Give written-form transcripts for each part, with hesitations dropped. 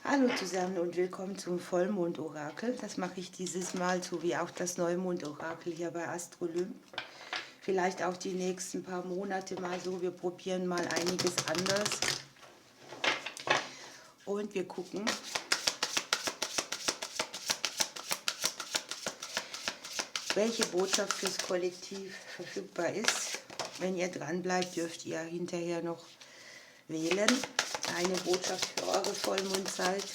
Hallo zusammen und willkommen zum Vollmondorakel. Das mache ich dieses Mal, so wie auch das Neumondorakel hier bei Astrolym. Vielleicht auch die nächsten paar Monate mal so. Wir probieren mal einiges anders. Und wir gucken, welche Botschaft fürs Kollektiv verfügbar ist. Wenn ihr dran bleibt, dürft ihr hinterher noch wählen. Eine Botschaft für eure Vollmondzeit.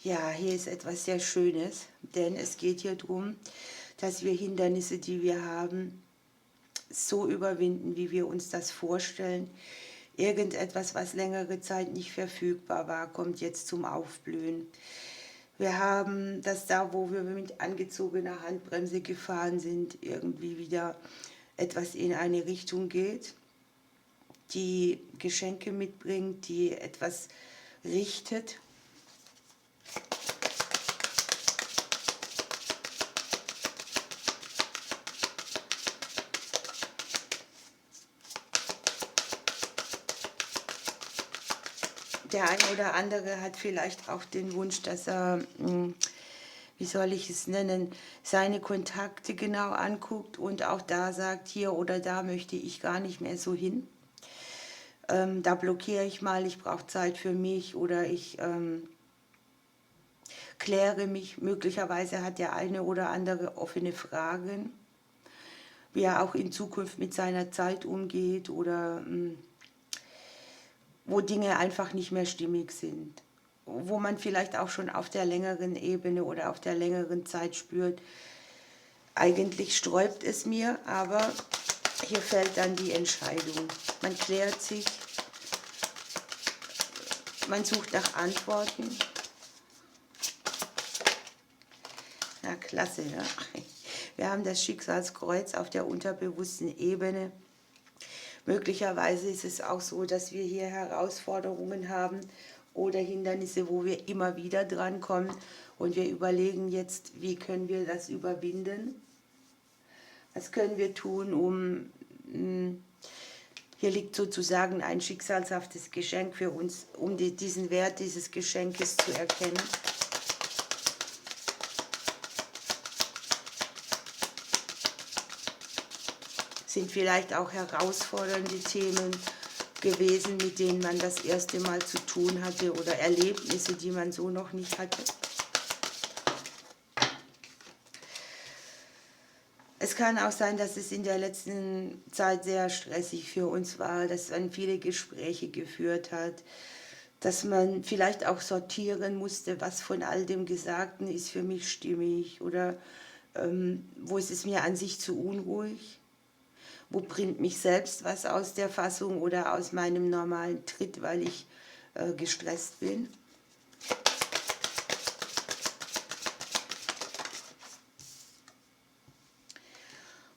Ja, hier ist etwas sehr Schönes, denn es geht hier darum, dass wir Hindernisse, die wir haben, so überwinden, wie wir uns das vorstellen. Irgendetwas, was längere Zeit nicht verfügbar war, kommt jetzt zum Aufblühen. Wir haben, dass da, wo wir mit angezogener Handbremse gefahren sind, irgendwie wieder etwas in eine Richtung geht, die Geschenke mitbringt, die etwas richtet. Der eine oder andere hat vielleicht auch den Wunsch, dass er, wie soll ich es nennen, seine Kontakte genau anguckt und auch da sagt, hier oder da möchte ich gar nicht mehr so hin. Da blockiere ich mal, ich brauche Zeit für mich oder ich kläre mich. Möglicherweise hat der eine oder andere offene Fragen, wie er auch in Zukunft mit seiner Zeit umgeht oder wo Dinge einfach nicht mehr stimmig sind. Wo man vielleicht auch schon auf der längeren Ebene oder auf der längeren Zeit spürt, eigentlich sträubt es mir, aber hier fällt dann die Entscheidung. Man klärt sich, man sucht nach Antworten. Ja, klasse, ja. Wir haben das Schicksalskreuz auf der unterbewussten Ebene. Möglicherweise ist es auch so, dass wir hier Herausforderungen haben oder Hindernisse, wo wir immer wieder drankommen und wir überlegen jetzt, wie können wir das überwinden? Was können wir tun, hier liegt sozusagen ein schicksalshaftes Geschenk für uns, um diesen Wert dieses Geschenkes zu erkennen. Sind vielleicht auch herausfordernde Themen gewesen, mit denen man das erste Mal zu tun hatte oder Erlebnisse, die man so noch nicht hatte. Es kann auch sein, dass es in der letzten Zeit sehr stressig für uns war, dass man viele Gespräche geführt hat, dass man vielleicht auch sortieren musste, was von all dem Gesagten ist für mich stimmig oder wo ist es mir an sich zu unruhig. Wo bringt mich selbst was aus der Fassung oder aus meinem normalen Tritt, weil ich gestresst bin?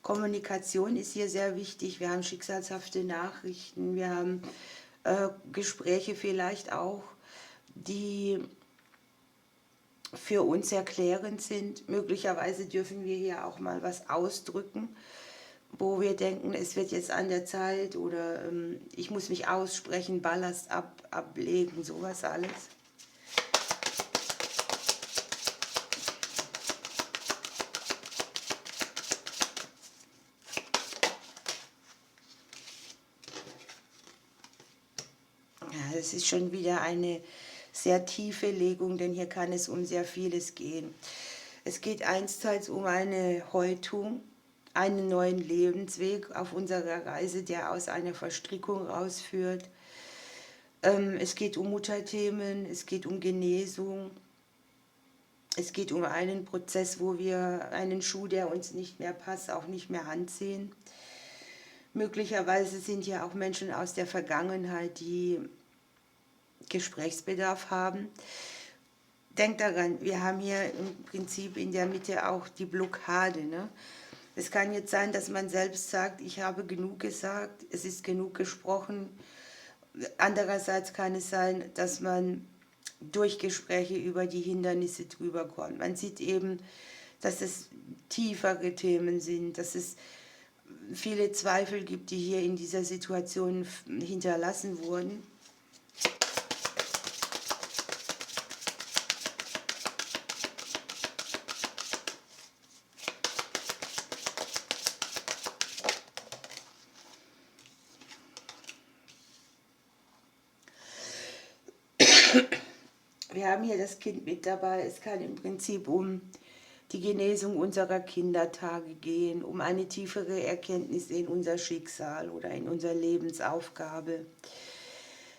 Kommunikation ist hier sehr wichtig. Wir haben schicksalshafte Nachrichten, wir haben Gespräche vielleicht auch, die für uns erklärend sind. Möglicherweise dürfen wir hier auch mal was ausdrücken, wo wir denken, es wird jetzt an der Zeit oder ich muss mich aussprechen, Ballast ablegen, sowas alles. Ja, das ist schon wieder eine sehr tiefe Legung, denn hier kann es um sehr vieles gehen. Es geht einsteils um eine Häutung, einen neuen Lebensweg auf unserer Reise, der aus einer Verstrickung rausführt. Es geht um Mutterthemen, es geht um Genesung, es geht um einen Prozess, wo wir einen Schuh, der uns nicht mehr passt, auch nicht mehr anziehen. Möglicherweise sind ja auch Menschen aus der Vergangenheit, die Gesprächsbedarf haben. Denkt daran, wir haben hier im Prinzip in der Mitte auch die Blockade. Ne? Es kann jetzt sein, dass man selbst sagt, ich habe genug gesagt, es ist genug gesprochen. Andererseits kann es sein, dass man durch Gespräche über die Hindernisse drüber kommt. Man sieht eben, dass es tiefere Themen sind, dass es viele Zweifel gibt, die hier in dieser Situation hinterlassen wurden. Wir haben hier das Kind mit dabei. Es kann im Prinzip um die Genesung unserer Kindertage gehen, um eine tiefere Erkenntnis in unser Schicksal oder in unsere Lebensaufgabe.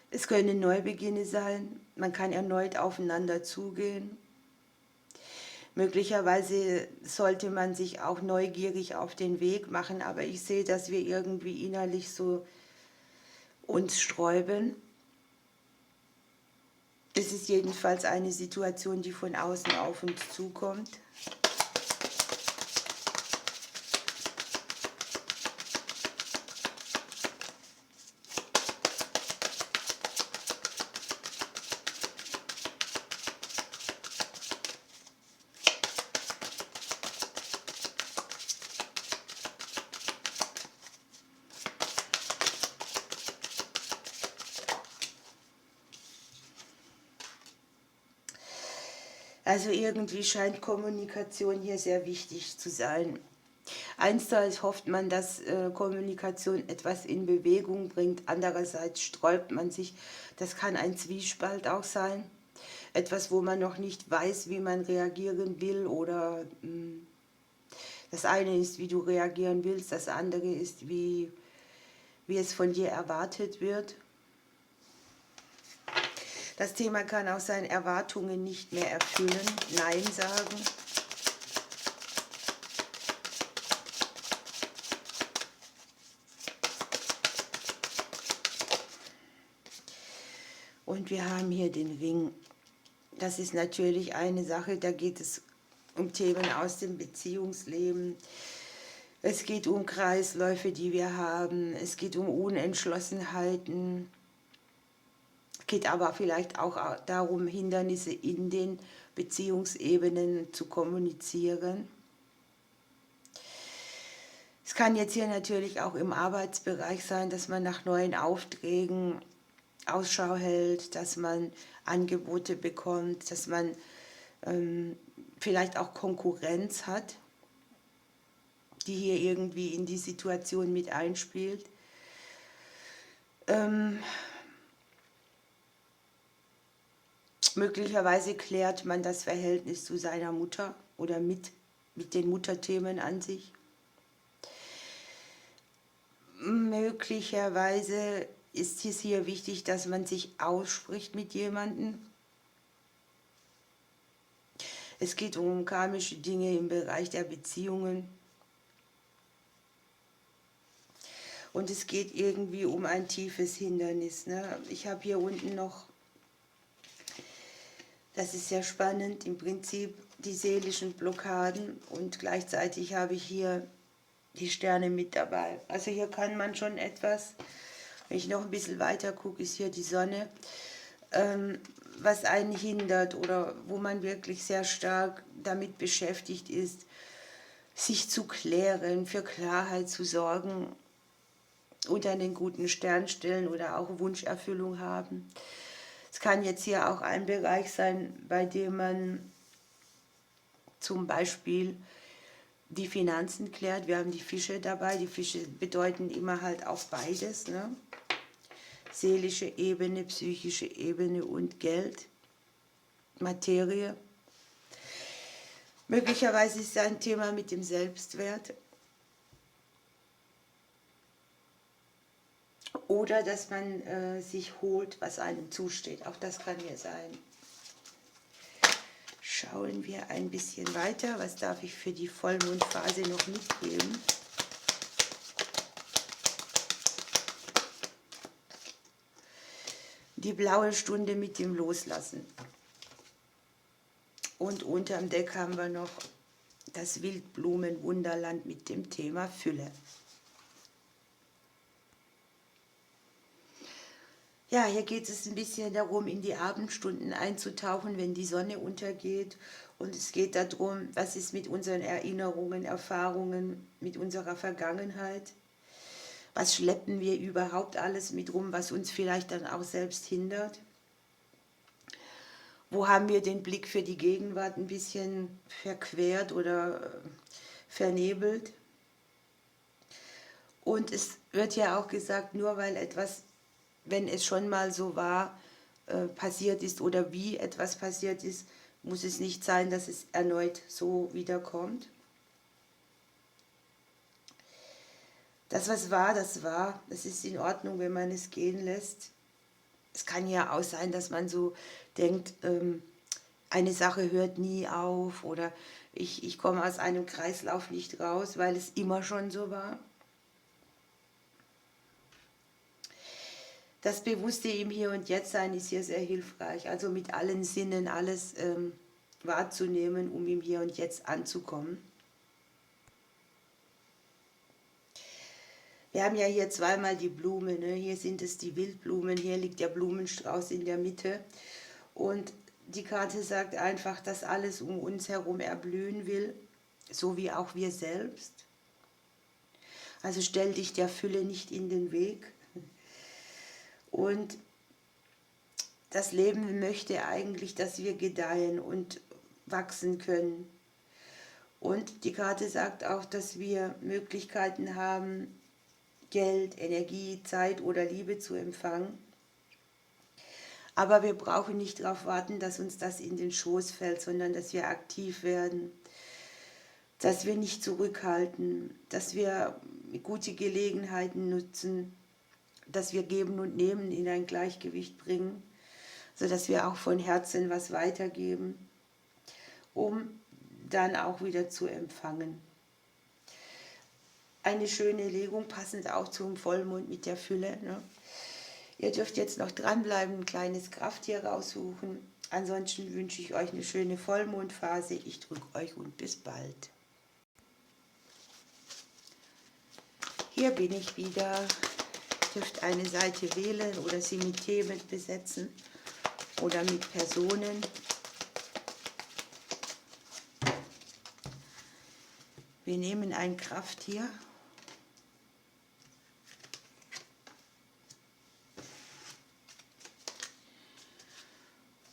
Es können Neubeginne sein, man kann erneut aufeinander zugehen. Möglicherweise sollte man sich auch neugierig auf den Weg machen, aber ich sehe, dass wir irgendwie innerlich so uns sträuben. Es ist jedenfalls eine Situation, die von außen auf uns zukommt. Also irgendwie scheint Kommunikation hier sehr wichtig zu sein. Einerseits hofft man, dass Kommunikation etwas in Bewegung bringt, andererseits sträubt man sich. Das kann ein Zwiespalt auch sein. Etwas, wo man noch nicht weiß, wie man reagieren will oder das eine ist, wie du reagieren willst, das andere ist, wie es von dir erwartet wird. Das Thema kann auch sein, Erwartungen nicht mehr erfüllen, Nein sagen. Und wir haben hier den Ring. Das ist natürlich eine Sache, da geht es um Themen aus dem Beziehungsleben. Es geht um Kreisläufe, die wir haben. Es geht um Unentschlossenheiten. Es geht aber vielleicht auch darum, Hindernisse in den Beziehungsebenen zu kommunizieren. Es kann jetzt hier natürlich auch im Arbeitsbereich sein, dass man nach neuen Aufträgen Ausschau hält, dass man Angebote bekommt, dass man vielleicht auch Konkurrenz hat, die hier irgendwie in die Situation mit einspielt. Möglicherweise klärt man das Verhältnis zu seiner Mutter oder mit den Mutterthemen an sich. Möglicherweise ist es hier wichtig, dass man sich ausspricht mit jemandem. Es geht um karmische Dinge im Bereich der Beziehungen. Und es geht irgendwie um ein tiefes Hindernis. Ne? Ich habe hier unten noch, das ist sehr spannend, im Prinzip die seelischen Blockaden und gleichzeitig habe ich hier die Sterne mit dabei. Also hier kann man schon etwas, wenn ich noch ein bisschen weiter gucke, ist hier die Sonne, was einen hindert oder wo man wirklich sehr stark damit beschäftigt ist, sich zu klären, für Klarheit zu sorgen, unter den guten Sternstellen oder auch Wunscherfüllung haben. Es kann jetzt hier auch ein Bereich sein, bei dem man zum Beispiel die Finanzen klärt. Wir haben die Fische dabei. Die Fische bedeuten immer halt auch beides, ne? Seelische Ebene, psychische Ebene und Geld, Materie. Möglicherweise ist es ein Thema mit dem Selbstwert. Oder dass man sich holt, was einem zusteht. Auch das kann hier sein. Schauen wir ein bisschen weiter. Was darf ich für die Vollmondphase noch mitgeben? Die blaue Stunde mit dem Loslassen. Und unterm Deck haben wir noch das Wildblumenwunderland mit dem Thema Fülle. Ja, hier geht es ein bisschen darum, in die Abendstunden einzutauchen, wenn die Sonne untergeht. Und es geht darum, was ist mit unseren Erinnerungen, Erfahrungen, mit unserer Vergangenheit. Was schleppen wir überhaupt alles mit rum, was uns vielleicht dann auch selbst hindert? Wo haben wir den Blick für die Gegenwart ein bisschen verquert oder vernebelt? Und es wird ja auch gesagt, nur weil etwas, wenn es schon mal so war, passiert ist oder wie etwas passiert ist, muss es nicht sein, dass es erneut so wiederkommt. Das, was war, das war. Es ist in Ordnung, wenn man es gehen lässt. Es kann ja auch sein, dass man so denkt, eine Sache hört nie auf oder ich komme aus einem Kreislauf nicht raus, weil es immer schon so war. Das bewusste im Hier und Jetzt sein ist hier sehr hilfreich, also mit allen Sinnen alles wahrzunehmen, um im Hier und Jetzt anzukommen. Wir haben ja hier zweimal die Blume, ne? Hier sind es die Wildblumen, hier liegt der Blumenstrauß in der Mitte und die Karte sagt einfach, dass alles um uns herum erblühen will, so wie auch wir selbst. Also stell dich der Fülle nicht in den Weg. Und das Leben möchte eigentlich, dass wir gedeihen und wachsen können. Und die Karte sagt auch, dass wir Möglichkeiten haben, Geld, Energie, Zeit oder Liebe zu empfangen. Aber wir brauchen nicht darauf warten, dass uns das in den Schoß fällt, sondern dass wir aktiv werden, dass wir nicht zurückhalten, dass wir gute Gelegenheiten nutzen, dass wir Geben und Nehmen in ein Gleichgewicht bringen, sodass wir auch von Herzen was weitergeben, um dann auch wieder zu empfangen. Eine schöne Legung, passend auch zum Vollmond mit der Fülle. Ne? Ihr dürft jetzt noch dranbleiben, ein kleines Krafttier raussuchen. Ansonsten wünsche ich euch eine schöne Vollmondphase. Ich drücke euch und bis bald. Hier bin ich wieder. Ihr dürft eine Seite wählen oder sie mit Themen besetzen oder mit Personen. Wir nehmen ein Krafttier.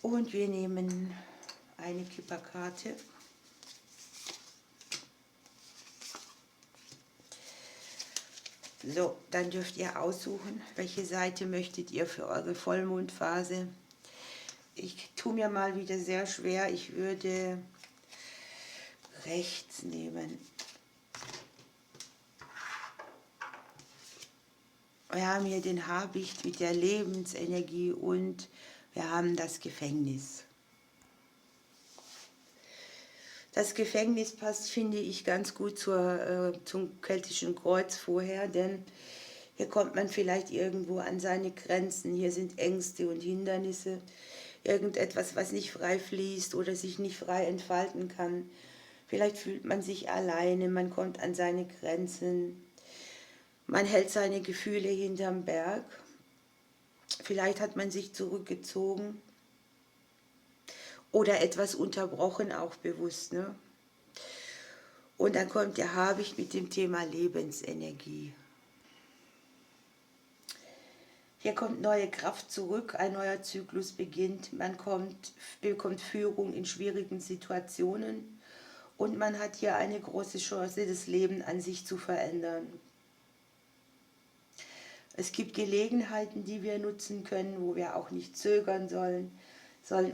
Und wir nehmen eine Kipperkarte. So, dann dürft ihr aussuchen, welche Seite möchtet ihr für eure Vollmondphase. Ich tue mir mal wieder sehr schwer, ich würde rechts nehmen. Wir haben hier den Habicht mit der Lebensenergie und wir haben das Gefängnis. Das Gefängnis passt, finde ich, ganz gut zum keltischen Kreuz vorher, denn hier kommt man vielleicht irgendwo an seine Grenzen. Hier sind Ängste und Hindernisse, irgendetwas, was nicht frei fließt oder sich nicht frei entfalten kann. Vielleicht fühlt man sich alleine, man kommt an seine Grenzen, man hält seine Gefühle hinterm Berg. Vielleicht hat man sich zurückgezogen oder etwas unterbrochen, auch bewusst. Ne? Und dann kommt der Habicht mit dem Thema Lebensenergie. Hier kommt neue Kraft zurück, ein neuer Zyklus beginnt, man bekommt Führung in schwierigen Situationen und man hat hier eine große Chance, das Leben an sich zu verändern. Es gibt Gelegenheiten, die wir nutzen können, wo wir auch nicht zögern sollen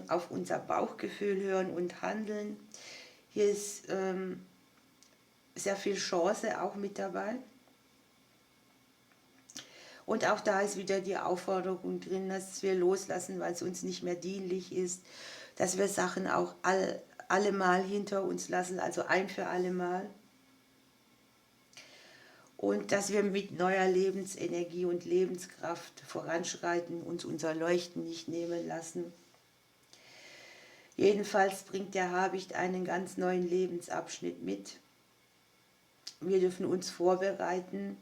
auf unser Bauchgefühl hören und handeln. Hier ist sehr viel Chance auch mit dabei. Und auch da ist wieder die Aufforderung drin, dass wir loslassen, weil es uns nicht mehr dienlich ist, dass wir Sachen auch allemal hinter uns lassen, also ein für allemal. Und dass wir mit neuer Lebensenergie und Lebenskraft voranschreiten, uns unser Leuchten nicht nehmen lassen. Jedenfalls bringt der Habicht einen ganz neuen Lebensabschnitt mit. Wir dürfen uns vorbereiten,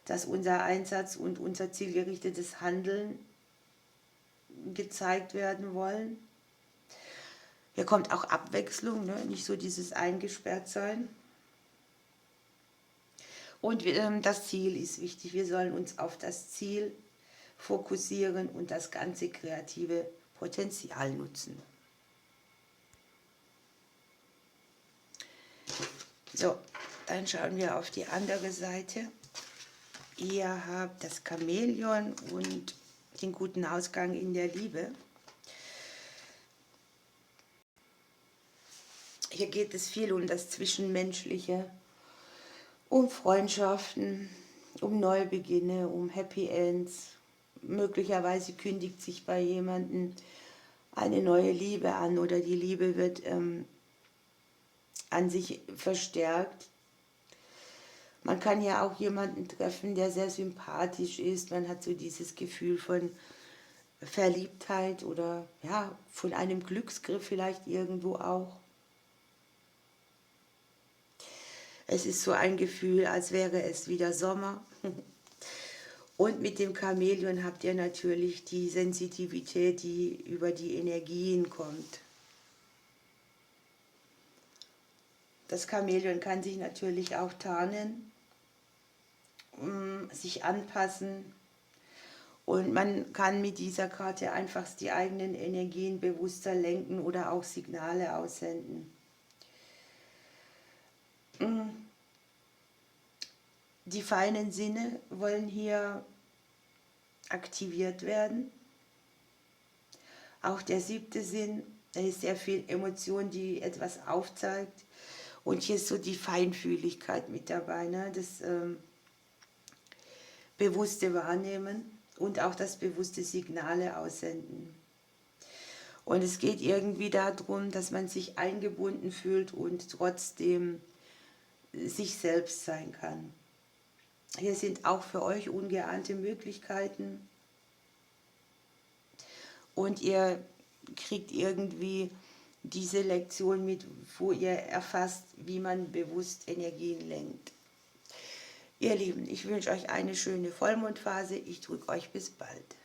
dass unser Einsatz und unser zielgerichtetes Handeln gezeigt werden wollen. Hier kommt auch Abwechslung, ne? Nicht so dieses Eingesperrtsein. Und das Ziel ist wichtig. Wir sollen uns auf das Ziel fokussieren und das ganze kreative Potenzial nutzen. So, dann schauen wir auf die andere Seite. Ihr habt das Chamäleon und den guten Ausgang in der Liebe. Hier geht es viel um das Zwischenmenschliche, um Freundschaften, um Neubeginne, um Happy Ends. Möglicherweise kündigt sich bei jemandem eine neue Liebe an oder die Liebe wird an sich verstärkt. Man kann ja auch jemanden treffen, der sehr sympathisch ist. Man hat so dieses Gefühl von Verliebtheit oder ja, von einem Glücksgriff vielleicht irgendwo auch. Es ist so ein Gefühl, als wäre es wieder Sommer. Und mit dem Chamäleon habt ihr natürlich die Sensitivität, die über die Energien kommt. Das Chamäleon kann sich natürlich auch tarnen, sich anpassen. Und man kann mit dieser Karte einfach die eigenen Energien bewusster lenken oder auch Signale aussenden. Die feinen Sinne wollen hier aktiviert werden. Auch der 7. Sinn, da ist sehr viel Emotion, die etwas aufzeigt. Und hier ist so die Feinfühligkeit mit dabei, ne? Das bewusste Wahrnehmen und auch das bewusste Signale aussenden. Und es geht irgendwie darum, dass man sich eingebunden fühlt und trotzdem sich selbst sein kann. Hier sind auch für euch ungeahnte Möglichkeiten und ihr kriegt irgendwie diese Lektion mit, wo ihr erfasst, wie man bewusst Energien lenkt. Ihr Lieben, ich wünsche euch eine schöne Vollmondphase. Ich drücke euch bis bald.